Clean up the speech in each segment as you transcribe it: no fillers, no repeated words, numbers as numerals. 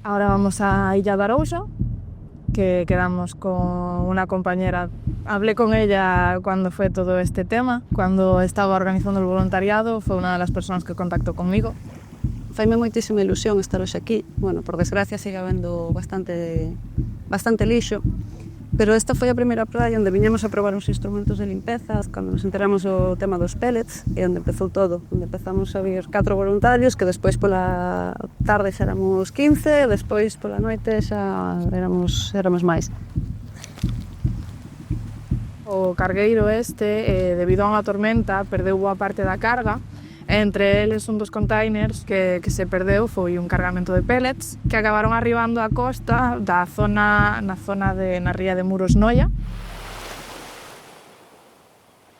Ahora vamos a Illa de Arousa, que quedamos con una compañera. Hablé con ella cuando fue todo este tema, cuando estaba organizando el voluntariado, fue una de las personas que contactó conmigo. Faime moitísima ilusión estar hoxe aquí. Bueno, por desgracia sigue habendo bastante lixo, pero esta foi a primeira praia onde viñemos a probar uns instrumentos de limpeza cando nos enteramos do tema dos pellets, e onde empezou todo, onde empezamos a vir 4 voluntarios, que despois pola tarde xa éramos 15, e despois pola noite xa éramos máis. O cargueiro debido a unha tormenta, perdeu boa parte da carga. Entre eles, un dos containers que se perdeu foi un cargamento de pellets que acabaron arribando á costa na ría de Muros Noia.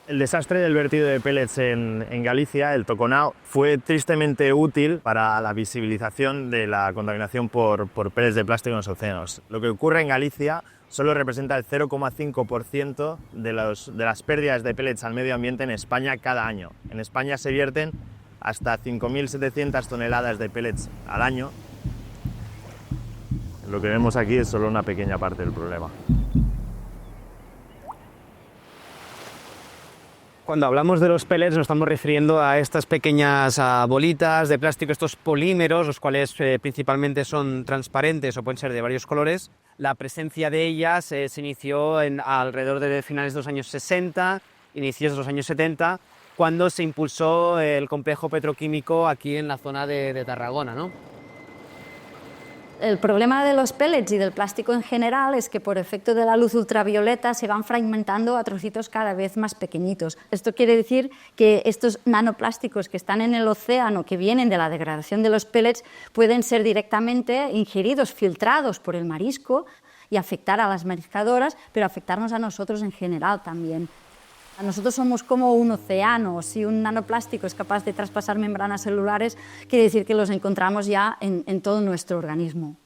El desastre del vertido de pellets en Galicia, el Toconao, fue tristemente útil para la visibilización de la contaminación por pellets de plástico en los océanos. Lo que ocurre en Galicia solo representa el 0,5% de las pérdidas de pellets al medio ambiente en España cada año. En España se vierten hasta 5.700 toneladas de pellets al año. Lo que vemos aquí es solo una pequeña parte del problema. Cuando hablamos de los pellets nos estamos refiriendo a estas pequeñas bolitas de plástico, estos polímeros, los cuales principalmente son transparentes o pueden ser de varios colores. La presencia de ellas se inició alrededor de finales de los años 60, inicios de los años 70, cuando se impulsó el complejo petroquímico aquí en la zona de Tarragona, ¿no? El problema de los pellets y del plástico en general es que por efecto de la luz ultravioleta se van fragmentando a trocitos cada vez más pequeñitos. Esto quiere decir que estos nanoplásticos que están en el océano, que vienen de la degradación de los pellets, pueden ser directamente ingeridos, filtrados por el marisco y afectar a las mariscadoras, pero afectarnos a nosotros en general también. Nosotros somos como un océano. Si un nanoplástico es capaz de traspasar membranas celulares, quiere decir que los encontramos ya en todo nuestro organismo.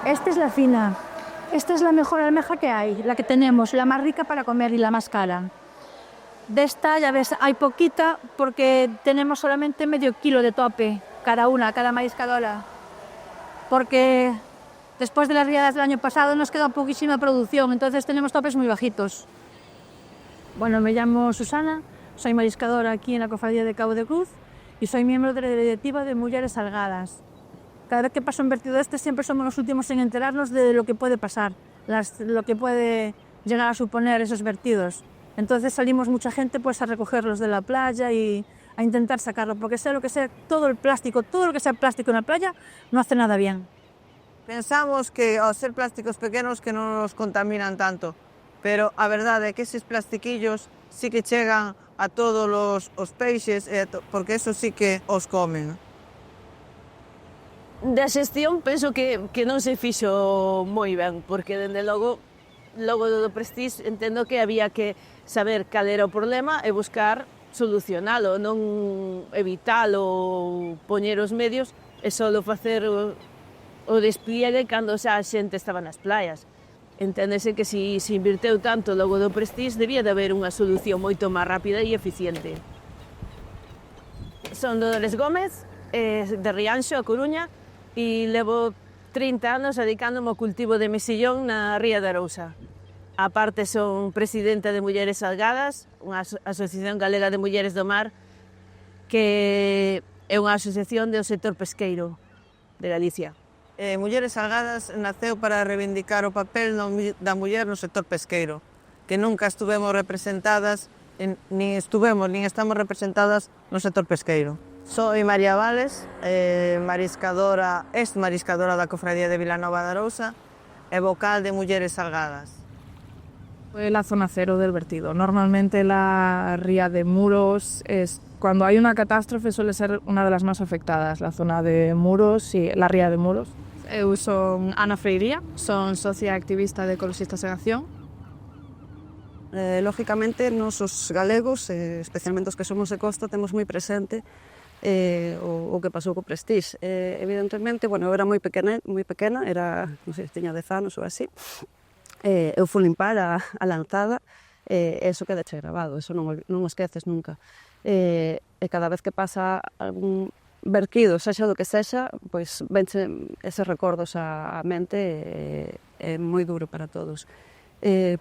Esta es la fina. Esta es la mejor almeja que hay, la que tenemos, la más rica para comer y la más cara. De esta, ya ves, hay poquita porque tenemos solamente medio kilo de tope, cada mariscadora. Porque después de las riadas del año pasado nos queda poquísima producción, entonces tenemos topes muy bajitos. Bueno, me llamo Susana, soy mariscadora aquí en la Cofradía de Cabo de Cruz y soy miembro de la directiva de Mujeres Salgadas. Cada vez que pasa un vertido siempre somos los últimos en enterarnos de lo que puede pasar, lo que puede llegar a suponer esos vertidos. Entonces salimos mucha gente pues a recogerlos de la playa y a intentar sacarlo, porque sea lo que sea, todo lo que sea plástico en la playa no hace nada bien. Pensamos que ao ser plásticos pequenos que non nos contaminan tanto, pero a verdade é que eses plastiquillos sí que chegan a todos os peixes, porque eso sí que os comen. Da xestión penso que non se fixo moi ben, porque dende logo do Prestige entendo que había que saber cal era o problema e buscar solucionalo, non evitalo ou poñer os medios e só facer o despliegue cando xa a xente estaba nas playas. Enténdese que se invirteu tanto logo do Prestige debía de haber unha solución moito máis rápida e eficiente. Son Dolores Gómez, de Rianxo, a Coruña, e levo 30 anos dedicándome ao cultivo de mexillón na ría de Arousa. A parte son presidenta de Mulleres Salgadas, unha asociación galega de mulleres do mar, que é unha asociación do sector pesqueiro de Galicia. Mulleres Salgadas naceu para reivindicar o papel da muller no sector pesqueiro, que nunca estuvemos representadas, nin estamos representadas no sector pesqueiro. Soy María Vales, mariscadora da Cofradía de Vilanova de Arousa e vocal de Mulleres Salgadas. Fue la zona cero del vertido. Normalmente la ría de Muros cuando hay una catástrofe suele ser una de las más afectadas, la zona de Muros y la ría de Muros. Eu son Ana Freiría, son socia activista de Ecologistas en Acción. Lógicamente, nos os galegos, especialmente os que somos de costa, temos moi presente o que pasou co Prestige. Evidentemente, bueno, eu era moi pequena, era, non sei, tiña 10 anos ou así, eu fui limpar a lanzada, eso quedache grabado, eso non o esqueces nunca. E cada vez que pasa algún verquido, sexa do que sexa, pois venche eses recordos á mente, é moi duro para todos.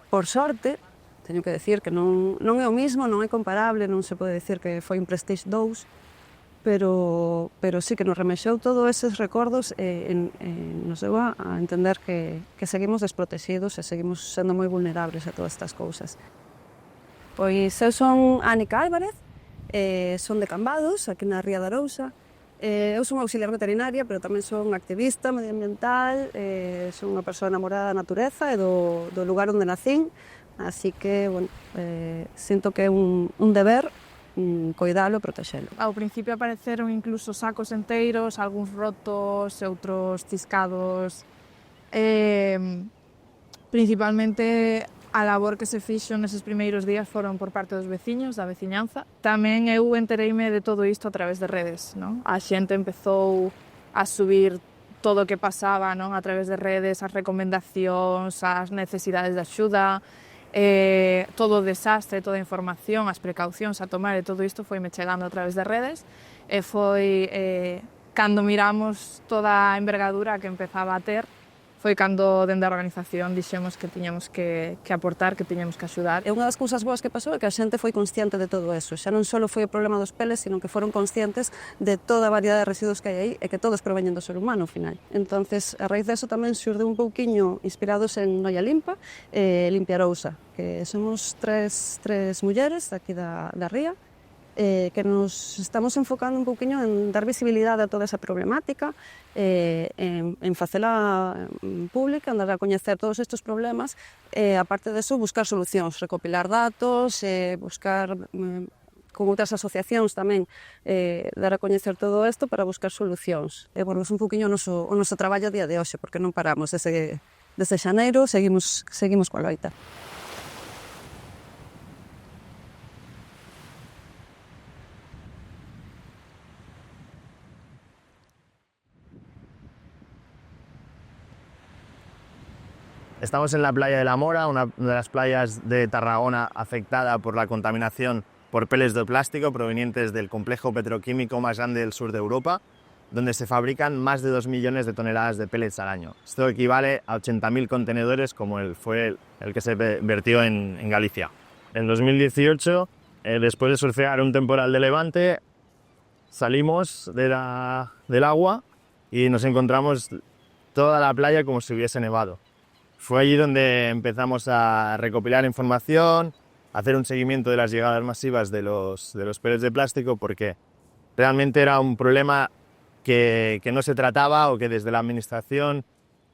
Por sorte, teño que decir que non é o mismo, non é comparable, non se pode decir que foi un Prestige 2, pero sí que nos remexeu todos eses recordos e nos deu a entender que seguimos desprotegidos e seguimos sendo moi vulnerables a todas estas cousas. Pois eu son Ánica Álvarez, son de Cambados, aquí na Ría de Arousa. Eu son auxiliar veterinaria, pero tamén son activista medioambiental, son unha persoa enamorada da natureza e do lugar onde nacín, así que, bueno, sinto que é un deber coidalo e protexelo. Ao principio apareceron incluso sacos enteiros, algúns rotos, outros ciscados. Principalmente a labor que se fixo neses primeiros días foron por parte dos veciños, da veciñanza. Tamén eu entereime de todo isto a través de redes, non? A xente empezou a subir todo o que pasaba, non? A través de redes, as recomendacións, as necesidades de axuda, todo o desastre, toda a información, as precaucións a tomar e todo isto foi me chegando a través de redes e foi cando miramos toda a envergadura que empezaba a ter, foi cando dende a organización dixemos que tiñamos que aportar, que tiñamos que axudar. E unha das cousas boas que pasou é que a xente foi consciente de todo eso. Xa non só foi o problema dos peles, sino que foron conscientes de toda a variedade de residuos que hai aí e que todos proveñen do ser humano, ao final. Entonces, a raíz de eso tamén xurde un pouquiño inspirados en Noia Limpa e Limpia Arousa, que somos tres mulleres aquí da Ría, que nos estamos enfocando un pouquiño en dar visibilidade a toda esa problemática, en facela pública, en dar a coñecer todos estes problemas, e, aparte de eso, buscar solucións, recopilar datos, buscar con outras asociacións tamén, dar a coñecer todo isto para buscar solucións. E, bueno, é un pouquiño o noso traballo a día de hoxe, porque non paramos desde xaneiro, seguimos coa loita. Estamos en la playa de la Mora, una de las playas de Tarragona afectada por la contaminación por peles de plástico provenientes del complejo petroquímico más grande del sur de Europa, donde se fabrican más de 2 millones de toneladas de pellets al año. Esto equivale a 80.000 contenedores como fue el que se vertió en Galicia. En 2018, después de surfear un temporal de levante, salimos del agua y nos encontramos toda la playa como si hubiese nevado. Fue allí donde empezamos a recopilar información, a hacer un seguimiento de las llegadas masivas de los pellets de plástico, porque realmente era un problema que no se trataba o que desde la administración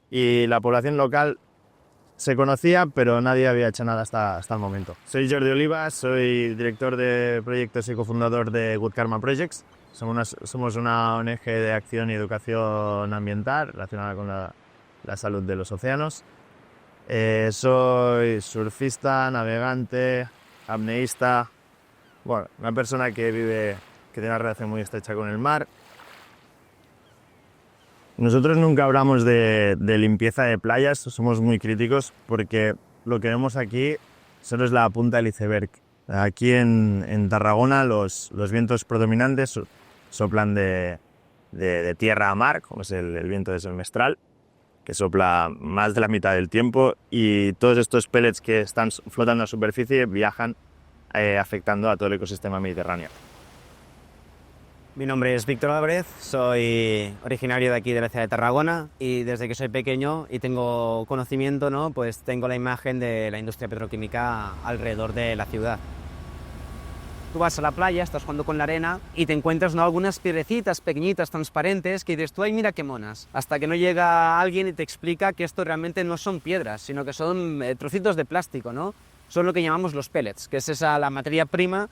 y la población local se conocía, pero nadie había hecho nada hasta el momento. Soy Jordi Olivas, soy director de proyectos y cofundador de Good Karma Projects. Somos una ONG de acción y educación ambiental relacionada con la salud de los océanos. Soy surfista, navegante, apneísta, bueno, una persona que tiene una relación muy estrecha con el mar. Nosotros nunca hablamos de limpieza de playas, somos muy críticos porque lo que vemos aquí solo es la punta del iceberg. Aquí en Tarragona los vientos predominantes soplan de tierra a mar, como es el viento de semestral, que sopla más de la mitad del tiempo, y todos estos pellets que están flotando a superficie viajan afectando a todo el ecosistema mediterráneo. Mi nombre es Víctor Álvarez, soy originario de aquí de la ciudad de Tarragona y desde que soy pequeño y tengo conocimiento, ¿no? Pues tengo la imagen de la industria petroquímica alrededor de la ciudad. Tú vas a la playa, estás jugando con la arena y te encuentras, ¿no?, algunas piedrecitas pequeñitas, transparentes, que dices tú, ay, mira qué monas. Hasta que no llega alguien y te explica que esto realmente no son piedras, sino que son trocitos de plástico, ¿no? Son lo que llamamos los pellets, que es la materia prima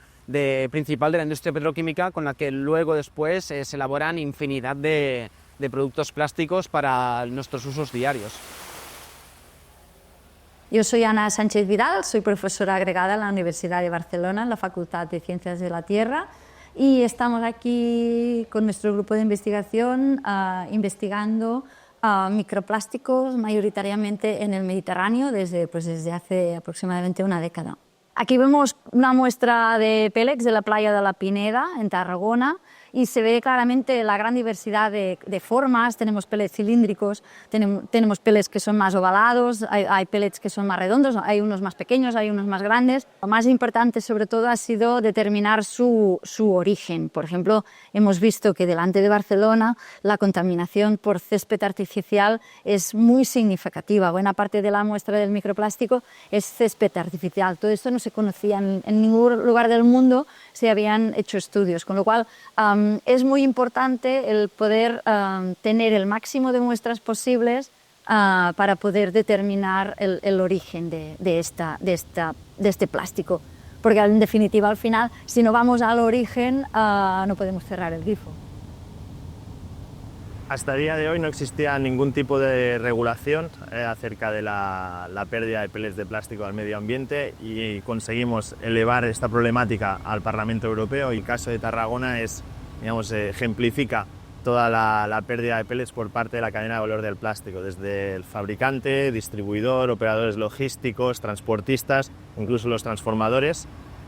principal de la industria petroquímica, con la que luego después se elaboran infinidad de productos plásticos para nuestros usos diarios. Yo soy Ana Sánchez Vidal, soy profesora agregada en la Universidad de Barcelona, en la Facultad de Ciencias de la Tierra, y estamos aquí con nuestro grupo de investigación investigando microplásticos mayoritariamente en el Mediterráneo desde hace aproximadamente una década. Aquí vemos una muestra de pélex de la playa de la Pineda, en Tarragona, y se ve claramente la gran diversidad de formas. Tenemos pellets cilíndricos, tenemos pellets que son más ovalados, hay pellets que son más redondos, hay unos más pequeños, hay unos más grandes. Lo más importante sobre todo ha sido determinar su origen. Por ejemplo, hemos visto que delante de Barcelona la contaminación por césped artificial es muy significativa. Buena parte de la muestra del microplástico es césped artificial. Todo esto no se conocía en ningún lugar del mundo, se habían hecho estudios, con lo cual es muy importante el poder tener el máximo de muestras posibles para poder determinar el origen de este plástico. Porque en definitiva, al final, si no vamos al origen, no podemos cerrar el grifo. Hasta el día de hoy no existía ningún tipo de regulación acerca de la pérdida de pellets de plástico al medio ambiente y conseguimos elevar esta problemática al Parlamento Europeo y el caso de Tarragona ejemplifica toda la pérdida de pellets por parte de la cadena de valor del plástico, desde el fabricante, distribuidor, operadores logísticos, transportistas, incluso los transformadores.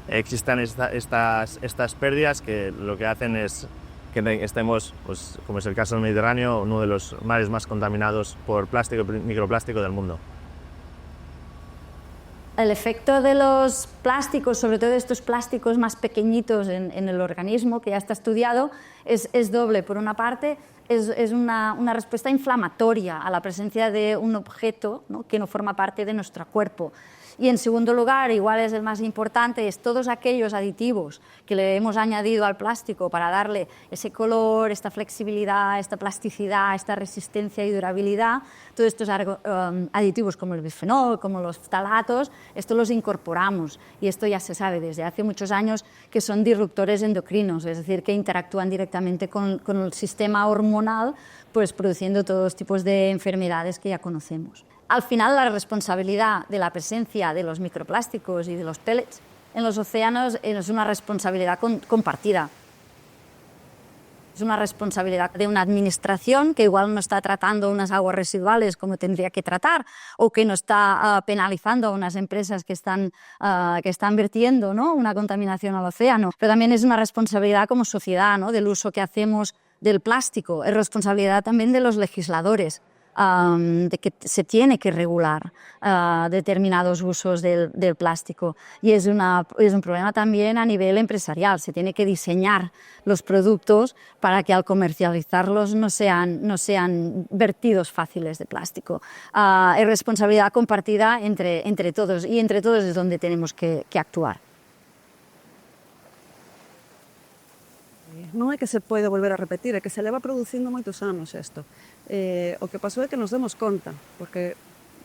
Existen estas pérdidas que lo que hacen es que estemos, pues, como es el caso del Mediterráneo, uno de los mares más contaminados por plástico y microplástico del mundo. El efecto de los plásticos, sobre todo estos plásticos más pequeñitos en el organismo, que ya está estudiado, es doble. Por una parte, es una respuesta inflamatoria a la presencia de un objeto, ¿no?, que no forma parte de nuestro cuerpo. Y en segundo lugar, igual es el más importante, es todos aquellos aditivos que le hemos añadido al plástico para darle ese color, esta flexibilidad, esta plasticidad, esta resistencia y durabilidad. Todos estos aditivos como el bisfenol, como los ftalatos, esto los incorporamos y esto ya se sabe desde hace muchos años que son disruptores endocrinos, es decir, que interactúan directamente con el sistema hormonal, pues produciendo todos los tipos de enfermedades que ya conocemos. Al final, la responsabilidad de la presencia de los microplásticos y de los pellets en los océanos es una responsabilidad compartida. Es una responsabilidad de una administración que igual no está tratando unas aguas residuales como tendría que tratar o que no está penalizando a unas empresas que están vertiendo, ¿no?, una contaminación al océano. Pero también es una responsabilidad como sociedad, ¿no?, del uso que hacemos del plástico. Es responsabilidad también de los legisladores. De que se tiene que regular determinados usos del plástico y es un problema también a nivel empresarial. Se tiene que diseñar los productos para que al comercializarlos no sean vertidos fáciles de plástico. Es responsabilidad compartida entre todos y entre todos es donde tenemos que actuar. Non é que se pode volver a repetir, é que se leva producindo moitos anos isto. O que pasou é que nos demos conta, porque,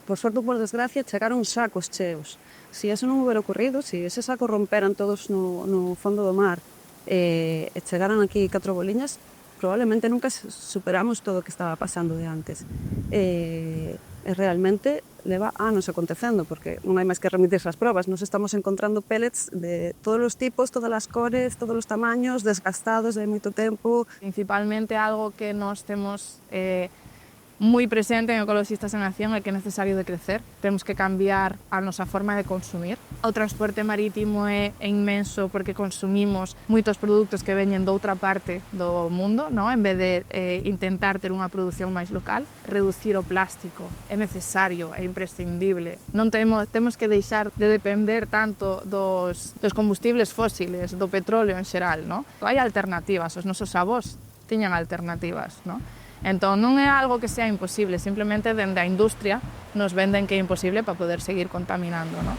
por sorte ou por desgracia, chegaron sacos cheos. Se eso non hubiera ocurrido, se ese saco romperan todos no fondo do mar e chegaran aquí 4 boliñas, probablemente nunca superamos todo o que estaba pasando de antes. E realmente leva anos acontecendo, porque non hai máis que remitirse as probas. Nos estamos encontrando pellets de todos os tipos, todas as cores, todos os tamaños, desgastados de moito tempo. Principalmente algo que nós temos muy presente en Ecologistas en Acción é que é necesario de crecer. Temos que cambiar a nosa forma de consumir. O transporte marítimo é inmenso porque consumimos moitos produtos que veñen de outra parte do mundo, ¿no?, en vez de intentar ter unha produción máis local. Reducir o plástico é necesario, é imprescindible. Non temos que deixar de depender tanto dos combustibles fósiles, do petróleo en xeral, ¿no? Hai alternativas, os nosos avós tiñan alternativas, ¿no? Entón, non é algo que sea imposible, simplemente dende a industria nos venden que é imposible para poder seguir contaminando, ¿no?